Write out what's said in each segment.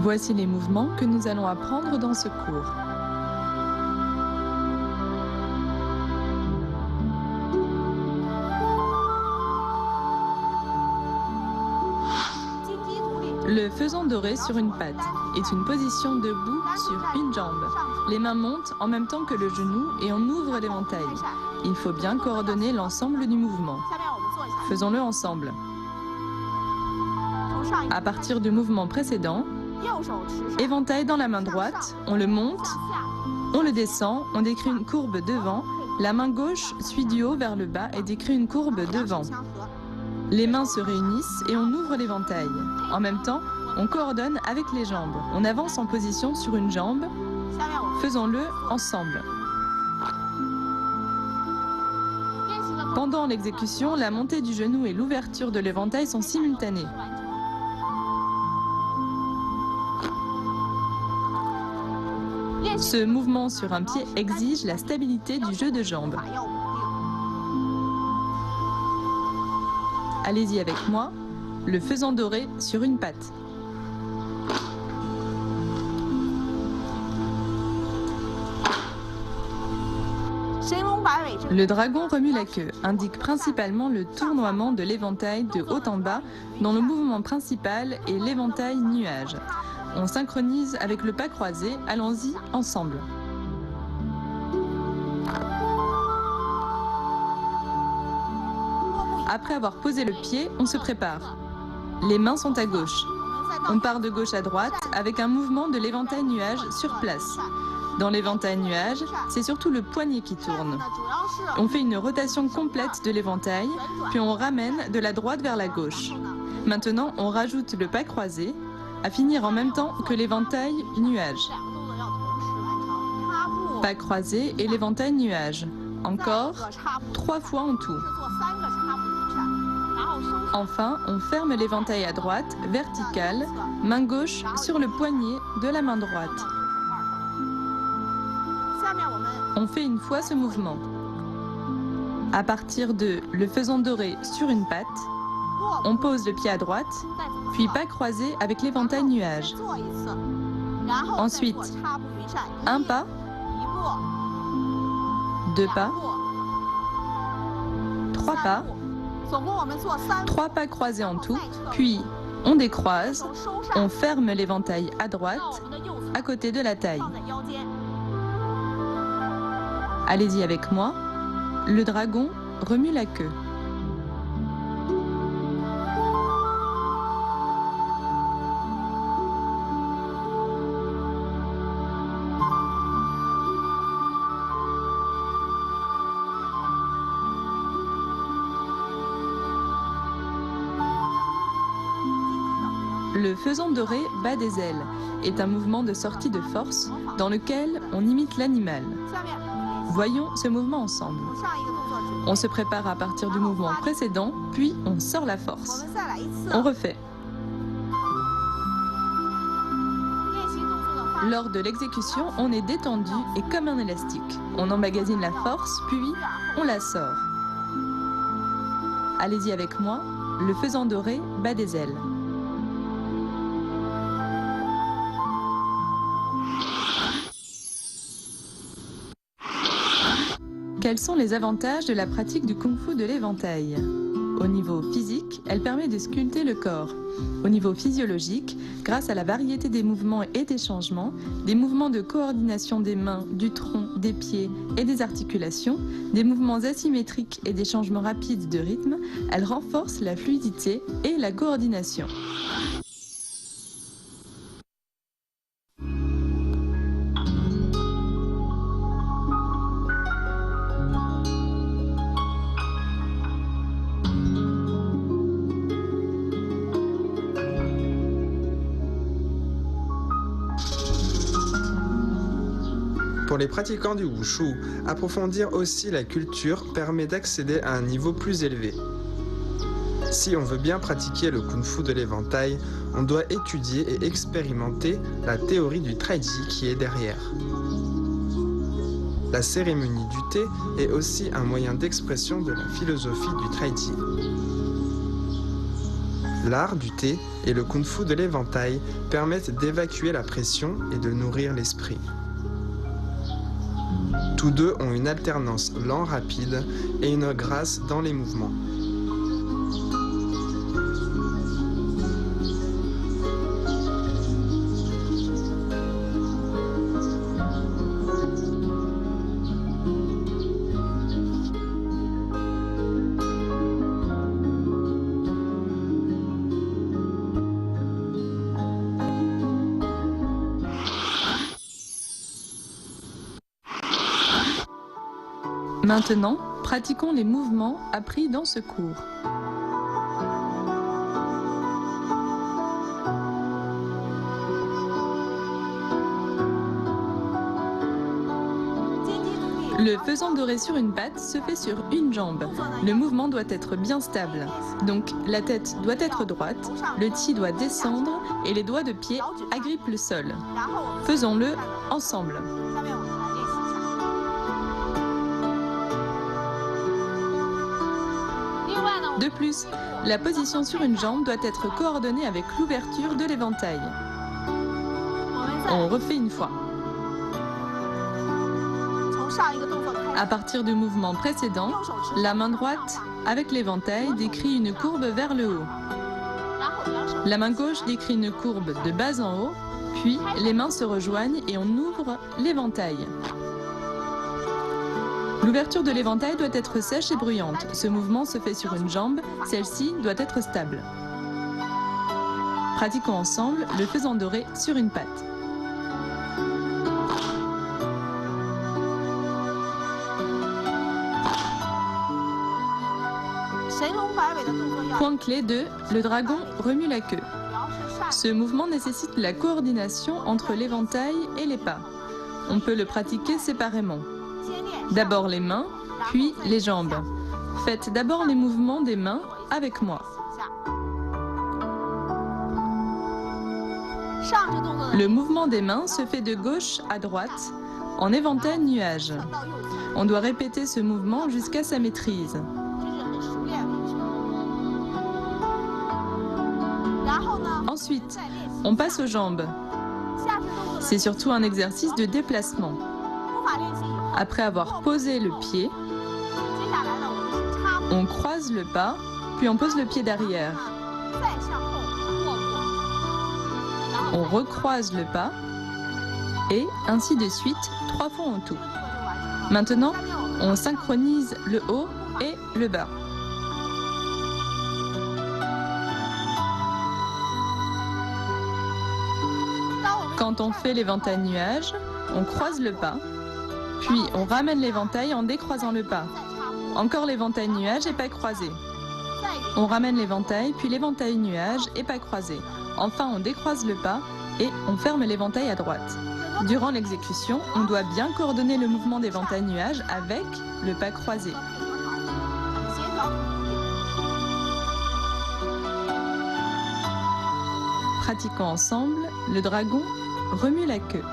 Voici les mouvements que nous allons apprendre dans ce cours. Le faisan doré sur une patte est une position debout sur une jambe. Les mains montent en même temps que le genou et on ouvre l'éventail. Il faut bien coordonner l'ensemble du mouvement. Faisons-le ensemble. À partir du mouvement précédent, éventail dans la main droite, on le monte, on le descend, on décrit une courbe devant, la main gauche suit du haut vers le bas et décrit une courbe devant. Les mains se réunissent et on ouvre l'éventail. En même temps, on coordonne avec les jambes. On avance en position sur une jambe. Faisons-le ensemble. Pendant l'exécution, la montée du genou et l'ouverture de l'éventail sont simultanées. Ce mouvement sur un pied exige la stabilité du jeu de jambes. Allez-y avec moi, le faisan doré sur une patte. Le dragon remue la queue, indique principalement le tournoiement de l'éventail de haut en bas, dont le mouvement principal est l'éventail nuage. On synchronise avec le pas croisé, allons-y ensemble. Après avoir posé le pied, on se prépare. Les mains sont à gauche. On part de gauche à droite avec un mouvement de l'éventail nuage sur place. Dans l'éventail nuage, c'est surtout le poignet qui tourne. On fait une rotation complète de l'éventail, puis on ramène de la droite vers la gauche. Maintenant, on rajoute le pas croisé, à finir en même temps que l'éventail nuage. Pas croisé et l'éventail nuage. Encore 3 fois en tout. Enfin, on ferme l'éventail à droite, vertical, main gauche sur le poignet de la main droite. On fait une fois ce mouvement. À partir de le faisan doré sur une patte, on pose le pied à droite, puis pas croisé avec l'éventail nuage. Ensuite, un pas, 2 pas, 3 pas, 3 pas croisés en tout, puis on décroise, on ferme l'éventail à droite, à côté de la taille. Allez-y avec moi, le dragon remue la queue. Le faisan doré bat des ailes est un mouvement de sortie de force dans lequel on imite l'animal. Voyons ce mouvement ensemble. On se prépare à partir du mouvement précédent, puis on sort la force. On refait. Lors de l'exécution, on est détendu et comme un élastique. On emmagasine la force, puis on la sort. Allez-y avec moi, le faisan doré bat des ailes. Quels sont les avantages de la pratique du kung-fu de l'éventail? Au niveau physique, elle permet de sculpter le corps. Au niveau physiologique, grâce à la variété des mouvements et des changements, des mouvements de coordination des mains, du tronc, des pieds et des articulations, des mouvements asymétriques et des changements rapides de rythme, elle renforce la fluidité et la coordination. Pour les pratiquants du wushu, approfondir aussi la culture permet d'accéder à un niveau plus élevé. Si on veut bien pratiquer le kung-fu de l'éventail, on doit étudier et expérimenter la théorie du taiji qui est derrière. La cérémonie du thé est aussi un moyen d'expression de la philosophie du taiji. L'art du thé et le kung-fu de l'éventail permettent d'évacuer la pression et de nourrir l'esprit. Tous deux ont une alternance lent-rapide et une grâce dans les mouvements. Maintenant, pratiquons les mouvements appris dans ce cours. Le faisant doré sur une patte se fait sur une jambe. Le mouvement doit être bien stable. Donc la tête doit être droite, le ti doit descendre et les doigts de pied agrippent le sol. Faisons-le ensemble. De plus, la position sur une jambe doit être coordonnée avec l'ouverture de l'éventail. On refait une fois. À partir du mouvement précédent, la main droite, avec l'éventail, décrit une courbe vers le haut. La main gauche décrit une courbe de bas en haut, puis les mains se rejoignent et on ouvre l'éventail. L'ouverture de l'éventail doit être sèche et bruyante. Ce mouvement se fait sur une jambe, celle-ci doit être stable. Pratiquons ensemble le faisant doré sur une patte. Point clé 2, le dragon remue la queue. Ce mouvement nécessite la coordination entre l'éventail et les pas. On peut le pratiquer séparément. D'abord les mains, puis les jambes. Faites d'abord les mouvements des mains avec moi. Le mouvement des mains se fait de gauche à droite, en éventail nuage. On doit répéter ce mouvement jusqu'à sa maîtrise. Ensuite, on passe aux jambes. C'est surtout un exercice de déplacement. Après avoir posé le pied, on croise le pas, puis on pose le pied derrière. On recroise le pas, et ainsi de suite, 3 fois en tout. Maintenant, on synchronise le haut et le bas. Quand on fait l'éventail nuage, on croise le pas, puis on ramène l'éventail en décroisant le pas. Encore l'éventail nuage et pas croisé. On ramène l'éventail, puis l'éventail nuage et pas croisé. Enfin, on décroise le pas et on ferme l'éventail à droite. Durant l'exécution, on doit bien coordonner le mouvement d'éventail nuage avec le pas croisé. Pratiquons ensemble, le dragon remue la queue.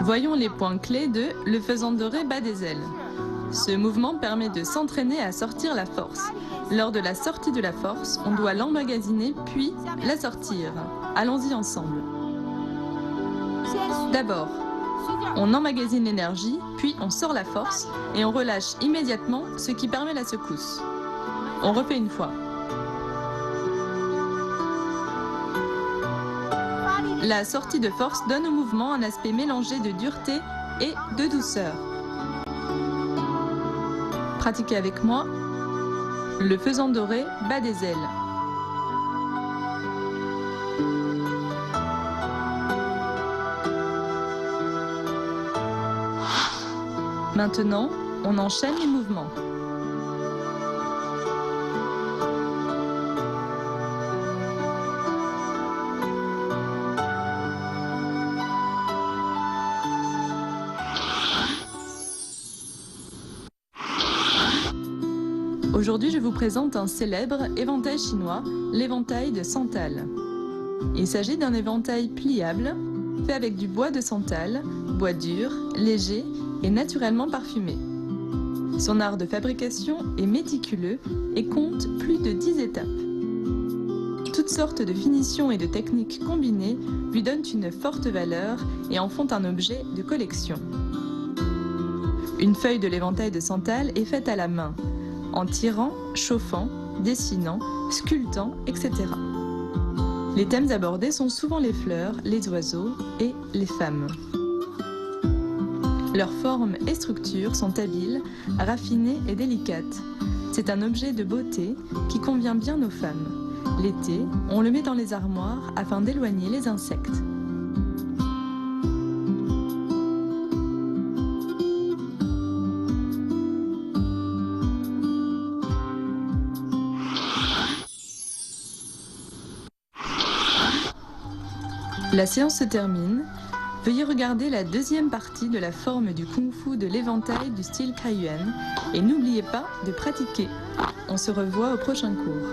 Voyons les points clés de le faisant doré bas des ailes. Ce mouvement permet de s'entraîner à sortir la force. Lors de la sortie de la force, on doit l'emmagasiner puis la sortir. Allons-y ensemble. D'abord, on emmagasine l'énergie, puis on sort la force et on relâche immédiatement, ce qui permet la secousse. On refait une fois. La sortie de force donne au mouvement un aspect mélangé de dureté et de douceur. Pratiquez avec moi le faisant doré bas des ailes. Maintenant, on enchaîne les mouvements. Aujourd'hui, je vous présente un célèbre éventail chinois, l'éventail de santal. Il s'agit d'un éventail pliable, fait avec du bois de santal, bois dur, léger et naturellement parfumé. Son art de fabrication est méticuleux et compte plus de 10 étapes. Toutes sortes de finitions et de techniques combinées lui donnent une forte valeur et en font un objet de collection. Une feuille de l'éventail de santal est faite à la main, en tirant, chauffant, dessinant, sculptant, etc. Les thèmes abordés sont souvent les fleurs, les oiseaux et les femmes. Leurs formes et structures sont habiles, raffinées et délicates. C'est un objet de beauté qui convient bien aux femmes. L'été, on le met dans les armoires afin d'éloigner les insectes. La séance se termine. Veuillez regarder la deuxième partie de la forme du kung-fu de l'éventail du style Kaiyuan et n'oubliez pas de pratiquer. On se revoit au prochain cours.